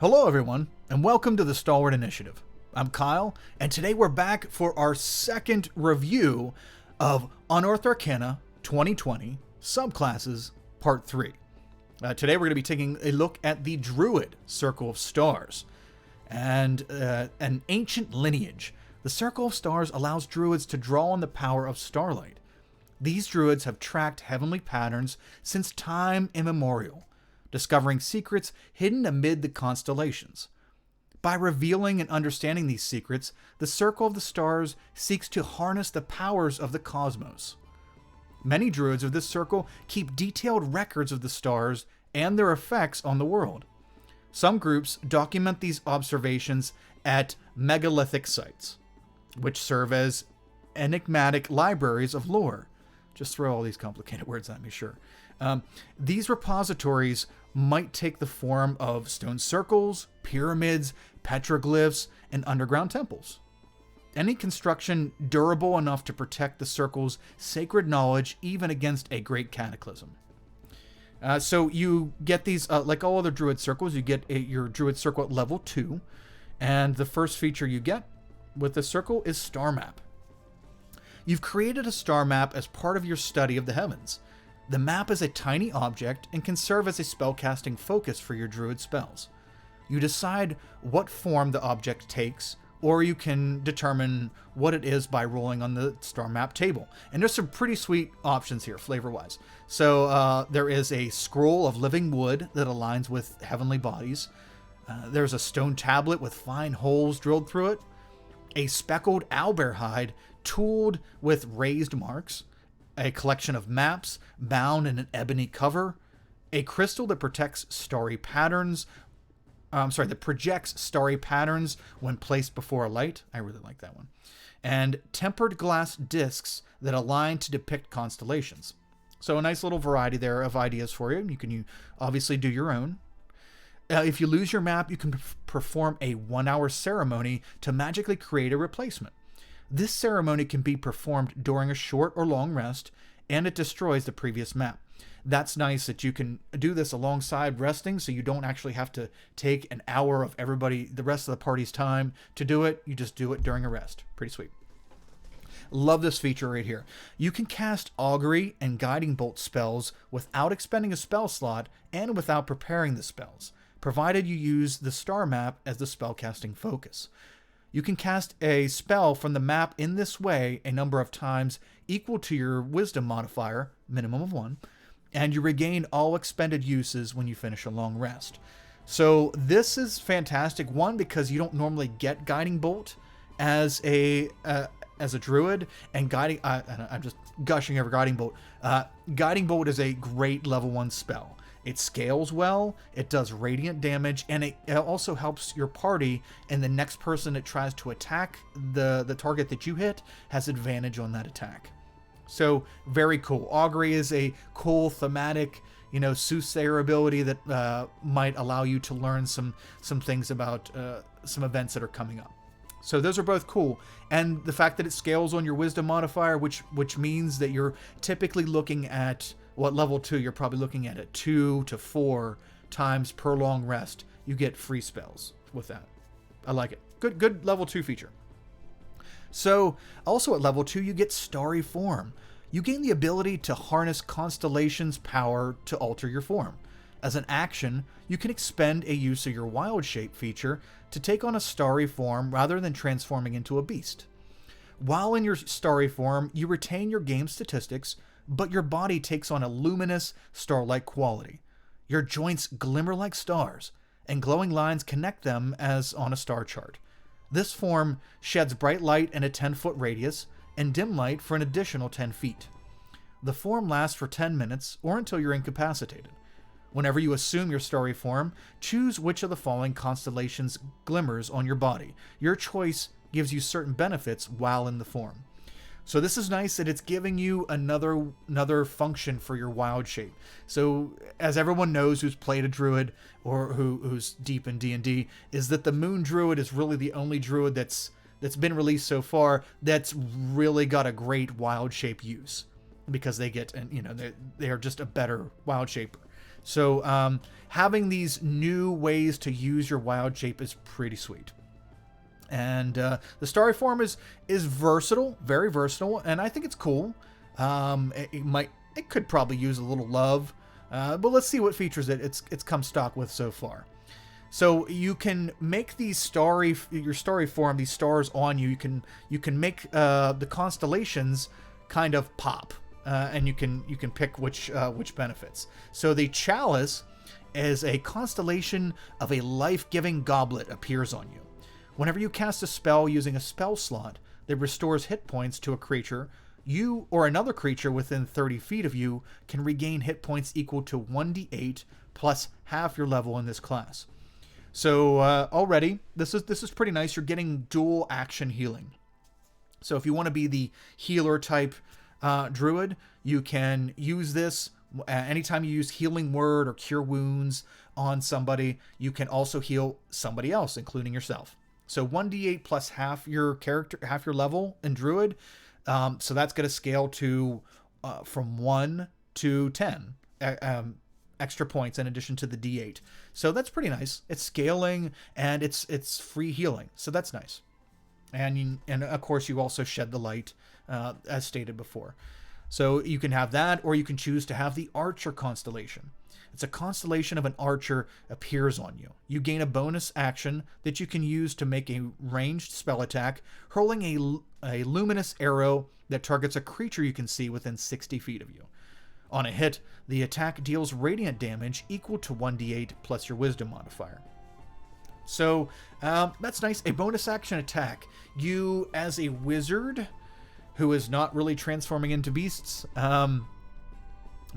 Hello everyone, and welcome to the Stalwart Initiative. I'm Kyle, and today we're back for our second review of Unearthed Arcana 2020 Subclasses Part 3. Today we're going to be taking a look at the Druid Circle of Stars, and an ancient lineage. The Circle of Stars allows Druids to draw on the power of starlight. These Druids have tracked heavenly patterns since time immemorial, discovering secrets hidden amid the constellations. By revealing and understanding these secrets, the Circle of the Stars seeks to harness the powers of the cosmos. Many Druids of this circle keep detailed records of the stars and their effects on the world. Some groups document these observations at megalithic sites, which serve as enigmatic libraries of lore. Just throw all these complicated words at me, sure. These repositories might take the form of stone circles, pyramids, petroglyphs, and underground temples. Any construction durable enough to protect the circle's sacred knowledge even against a great cataclysm. So you get these, like all other Druid circles, you get your Druid circle at level 2, and the first feature you get with the circle is Star Map. You've created a star map as part of your study of the heavens. The map is a tiny object and can serve as a spellcasting focus for your Druid spells. You decide what form the object takes, or you can determine what it is by rolling on the star map table. And there's some pretty sweet options here, flavor-wise. So there is a scroll of living wood that aligns with heavenly bodies. There's a stone tablet with fine holes drilled through it. A speckled owlbear hide tooled with raised marks, a collection of maps bound in an ebony cover, a crystal that projects starry patterns when placed before a light. I really like that one. And tempered glass discs that align to depict constellations. So a nice little variety there of ideas for you. You can obviously do your own. If you lose your map, you can perform a 1-hour ceremony to magically create a replacement. This ceremony can be performed during a short or long rest, and it destroys the previous map. That's nice that you can do this alongside resting, so you don't actually have to take an hour of the rest of the party's time to do it. You just do it during a rest. Pretty sweet. Love this feature right here. You can cast Augury and Guiding Bolt spells without expending a spell slot and without preparing the spells, provided you use the star map as the spellcasting focus. You can cast a spell from the map in this way a number of times equal to your wisdom modifier, minimum of 1, and you regain all expended uses when you finish a long rest. So this is fantastic, one, because you don't normally get Guiding Bolt as a druid, and I'm just gushing over Guiding Bolt. Guiding Bolt is a great level 1 spell. It scales well, it does radiant damage, and it also helps your party, and the next person that tries to attack the target that you hit has advantage on that attack. So, very cool. Augury is a cool thematic, soothsayer ability that might allow you to learn some things about some events that are coming up. So those are both cool. And the fact that it scales on your wisdom modifier, which means that you're typically looking at, well, at level 2, you're probably looking at it 2 to 4 times per long rest. You get free spells with that. I like it. Good level 2 feature. So also at level 2, you get Starry Form. You gain the ability to harness Constellation's power to alter your form. As an action, you can expend a use of your Wild Shape feature to take on a starry form rather than transforming into a beast. While in your starry form, you retain your game statistics, but your body takes on a luminous, star-like quality. Your joints glimmer like stars, and glowing lines connect them as on a star chart. This form sheds bright light in a 10-foot radius, and dim light for an additional 10 feet. The form lasts for 10 minutes, or until you're incapacitated. Whenever you assume your starry form, choose which of the following constellations glimmers on your body. Your choice gives you certain benefits while in the form. So this is nice that it's giving you another function for your Wild Shape. So as everyone knows who's played a Druid or who's deep in D&D, is that the Moon Druid is really the only Druid that's been released so far that's really got a great Wild Shape use, because they get, they are just a better Wild Shaper. So having these new ways to use your wild shape is pretty sweet. And the starry form is versatile, very versatile, and I think it's cool. It could probably use a little love, but let's see what features it's come stock with so far. So you can make these your starry form, these stars on you. You can make the constellations kind of pop, and you can pick which benefits. So the chalice is a constellation of a life-giving goblet appears on you. Whenever you cast a spell using a spell slot that restores hit points to a creature, you or another creature within 30 feet of you can regain hit points equal to 1d8 plus half your level in this class. So already, this is pretty nice. You're getting dual action healing. So if you want to be the healer type druid, you can use this. Anytime you use Healing Word or Cure Wounds on somebody, you can also heal somebody else, including yourself. So 1d8 plus half your level in Druid. So that's going to scale to from 1 to 10 extra points in addition to the d8. So that's pretty nice. It's scaling and it's free healing. So that's nice. And of course you also shed the light as stated before. So you can have that, or you can choose to have the Archer constellation. It's a constellation of an archer appears on you. You gain a bonus action that you can use to make a ranged spell attack, hurling a luminous arrow that targets a creature you can see within 60 feet of you. On a hit, the attack deals radiant damage equal to 1d8 plus your wisdom modifier. So that's nice. A bonus action attack. You, as a wizard who is not really transforming into beasts,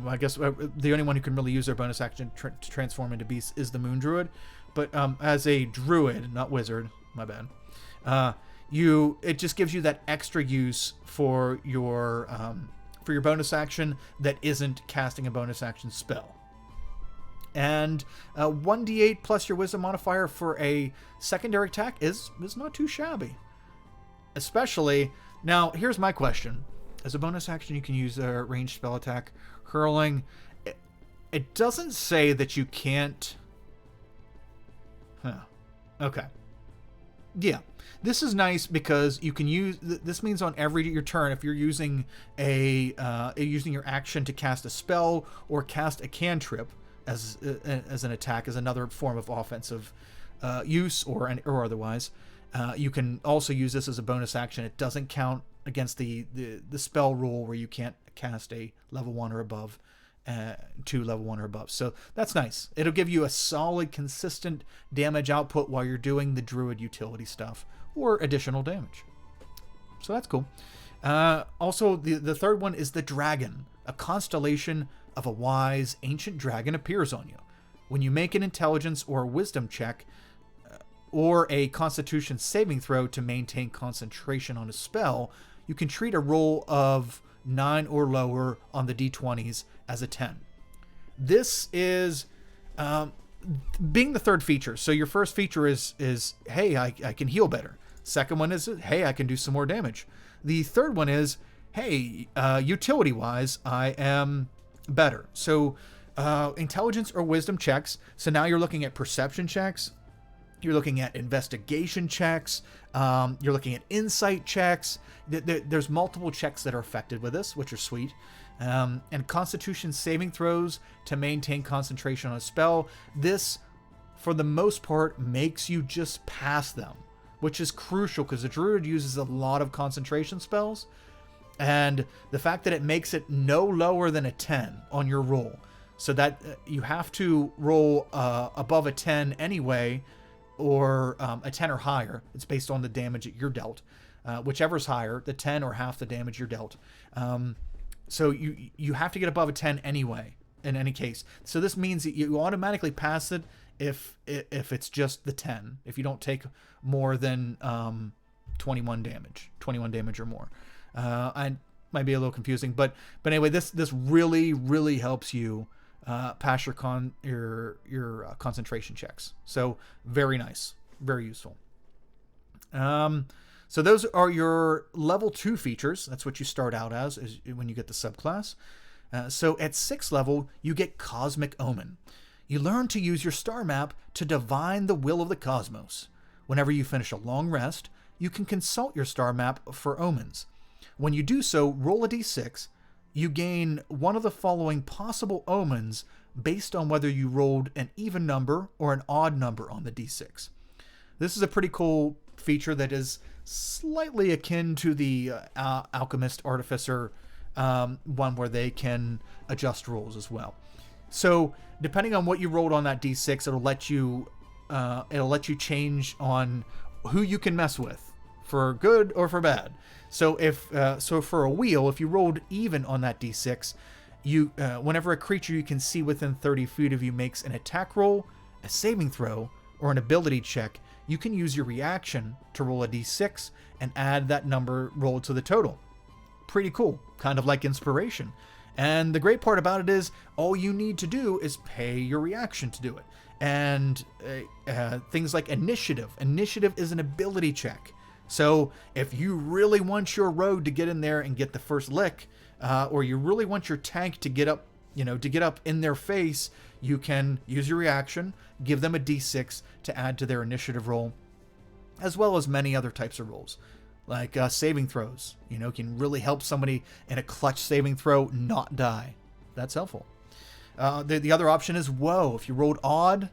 well, I guess the only one who can really use their bonus action to transform into beasts is the Moon Druid. But as a druid, not wizard, my bad, it just gives you that extra use for your bonus action that isn't casting a bonus action spell. And 1d8 plus your wisdom modifier for a secondary attack is not too shabby. Especially, now here's my question. As a bonus action, you can use a ranged spell attack. Hurling, it doesn't say that you can't. Okay. Yeah, this is nice because you can use. This means on your turn, if you're using using your action to cast a spell or cast a cantrip as an attack, as another form of offensive use or otherwise, you can also use this as a bonus action. It doesn't count against the spell rule where you can't cast a level 1 or above to level 1 or above. So that's nice. It'll give you a solid, consistent damage output while you're doing the druid utility stuff or additional damage. So that's cool. Also, the third one is the dragon. A constellation of a wise ancient dragon appears on you. When you make an intelligence or wisdom check or a constitution saving throw to maintain concentration on a spell, you can treat a roll of 9 or lower on the d20s as a 10. This is being the third feature. So your first feature is hey, I can heal better. Second one is, hey, I can do some more damage. The third one is, hey, utility wise, I am better. So intelligence or wisdom checks. So now you're looking at perception checks. You're looking at investigation checks. You're looking at insight checks. There's multiple checks that are affected with this, which are sweet. And constitution saving throws to maintain concentration on a spell. This, for the most part, makes you just pass them, which is crucial because the druid uses a lot of concentration spells. And the fact that it makes it no lower than a 10 on your roll, so that you have to roll above a 10 anyway, or a 10 or higher. It's based on the damage that you're dealt. Whichever's higher, the 10 or half the damage you're dealt. So you have to get above a 10 anyway, in any case. So this means that you automatically pass it if it's just the 10. If you don't take more than 21 damage or more. I might be a little confusing, but anyway, this really, really helps you pass your concentration checks. So very nice, very useful. So those are your level 2 features. That's what you start out as when you get the subclass. So at 6th level, you get Cosmic Omen. You learn to use your star map to divine the will of the cosmos. Whenever you finish a long rest, you can consult your star map for omens. When you do so, roll a d6. You gain one of the following possible omens based on whether you rolled an even number or an odd number on the d6. This is a pretty cool feature that is slightly akin to the Alchemist Artificer one, where they can adjust rolls as well. So depending on what you rolled on that d6, it'll let you change on who you can mess with, for good or for bad. So so for a wheel, if you rolled even on that d6, you whenever a creature you can see within 30 feet of you makes an attack roll, a saving throw, or an ability check, you can use your reaction to roll a d6 and add that number rolled to the total. Pretty cool, kind of like inspiration. And the great part about it is all you need to do is pay your reaction to do it. And things like initiative. Initiative is an ability check. So if you really want your rogue to get in there and get the first lick, or you really want your tank to get up, in their face, you can use your reaction, give them a d6 to add to their initiative roll, as well as many other types of rolls. Like saving throws, can really help somebody in a clutch saving throw not die. That's helpful. The other option is woe. If you rolled odd,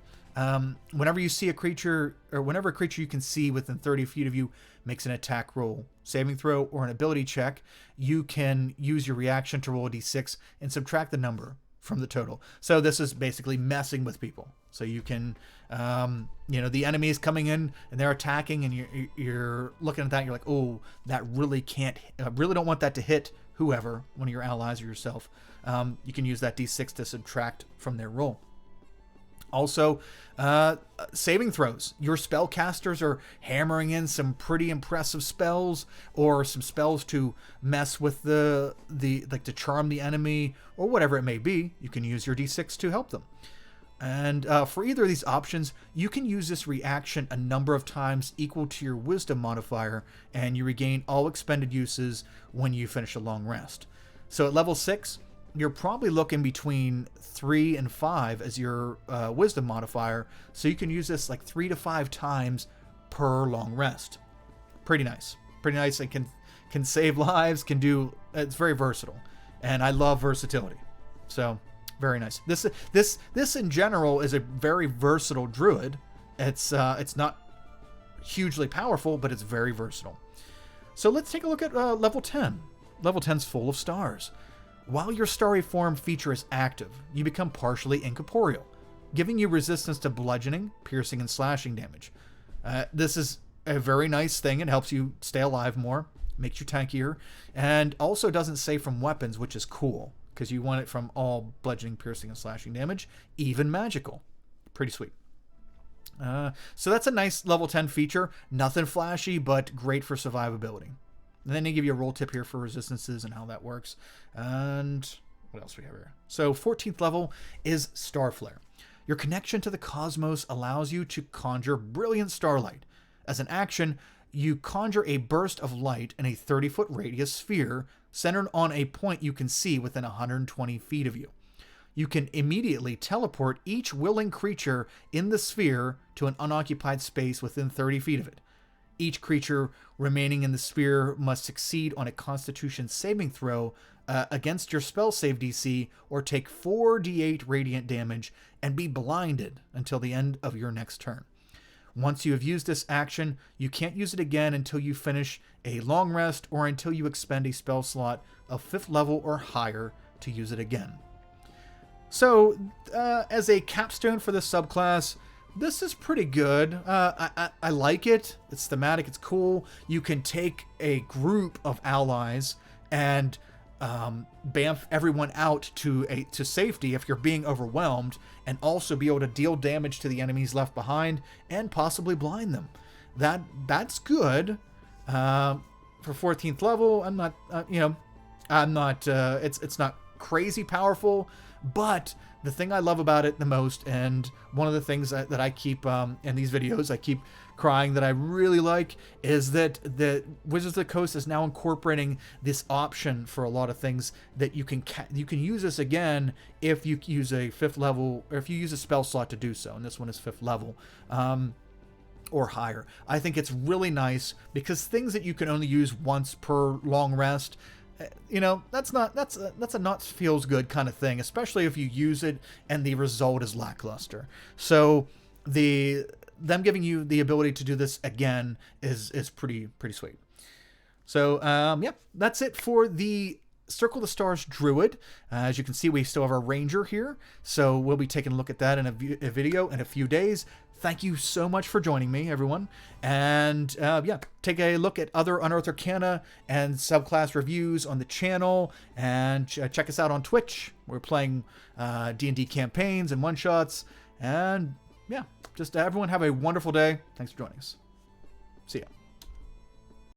whenever you see a creature, or whenever a creature you can see within 30 feet of you makes an attack roll, saving throw, or an ability check, you can use your reaction to roll a d6 and subtract the number from the total. So this is basically messing with people. So you can, the enemy is coming in and they're attacking, and you're looking at that and you're like, oh, that really can't, I really don't want that to hit whoever, one of your allies or yourself. You can use that d6 to subtract from their roll. Also, saving throws. Your spellcasters are hammering in some pretty impressive spells, or some spells to mess with the to charm the enemy, or whatever it may be. You can use your d6 to help them. And for either of these options, you can use this reaction a number of times equal to your wisdom modifier, and you regain all expended uses when you finish a long rest. So at level 6, you're probably looking between 3 and 5 as your wisdom modifier, so you can use this like 3 to 5 times per long rest. Pretty nice. It can save lives, it's very versatile, and I love versatility. So very nice. This in general is a very versatile druid. It's not hugely powerful, but it's very versatile. So let's take a look at level 10. Level 10's full of stars. While your starry form feature is active, you become partially incorporeal, giving you resistance to bludgeoning, piercing, and slashing damage. This is a very nice thing. It helps you stay alive more, makes you tankier, and also doesn't save from weapons, which is cool, because you want it from all bludgeoning, piercing, and slashing damage, even magical. Pretty sweet. So that's a nice level 10 feature. Nothing flashy, but great for survivability. And then they give you a roll tip here for resistances and how that works. And what else we have here? So 14th level is Starflare. Your connection to the cosmos allows you to conjure brilliant starlight. As an action, you conjure a burst of light in a 30-foot radius sphere centered on a point you can see within 120 feet of you. You can immediately teleport each willing creature in the sphere to an unoccupied space within 30 feet of it. Each creature remaining in the sphere must succeed on a Constitution saving throw against your spell save DC, or take 4d8 radiant damage and be blinded until the end of your next turn. Once you have used this action, you can't use it again until you finish a long rest, or until you expend a spell slot of 5th level or higher to use it again. So, as a capstone for this subclass, this is pretty good. I like it. It's thematic. It's cool. You can take a group of allies and bamf everyone out to safety if you're being overwhelmed, and also be able to deal damage to the enemies left behind and possibly blind them. That's good. For 14th level, I'm not. It's not crazy powerful, But the thing I love about it the most, and one of the things that I keep in these videos, I keep crying that I really like, is that the Wizards of the Coast is now incorporating this option for a lot of things that you can use this again if you use a 5th level, or if you use a spell slot to do so, and this one is 5th level. Or higher. I think it's really nice because things that you can only use once per long rest, you know, that's a not feels good kind of thing, especially if you use it and the result is lackluster. So them giving you the ability to do this again is pretty sweet. So yeah, that's it for the Circle the Stars Druid. As you can see, we still have our Ranger here, so we'll be taking a look at that in a video in a few days. Thank you so much for joining me, everyone. And yeah, take a look at other Unearthed Arcana and subclass reviews on the channel, and check us out on Twitch. We're playing D&D campaigns and one-shots. And yeah, just everyone have a wonderful day. Thanks for joining us. See ya.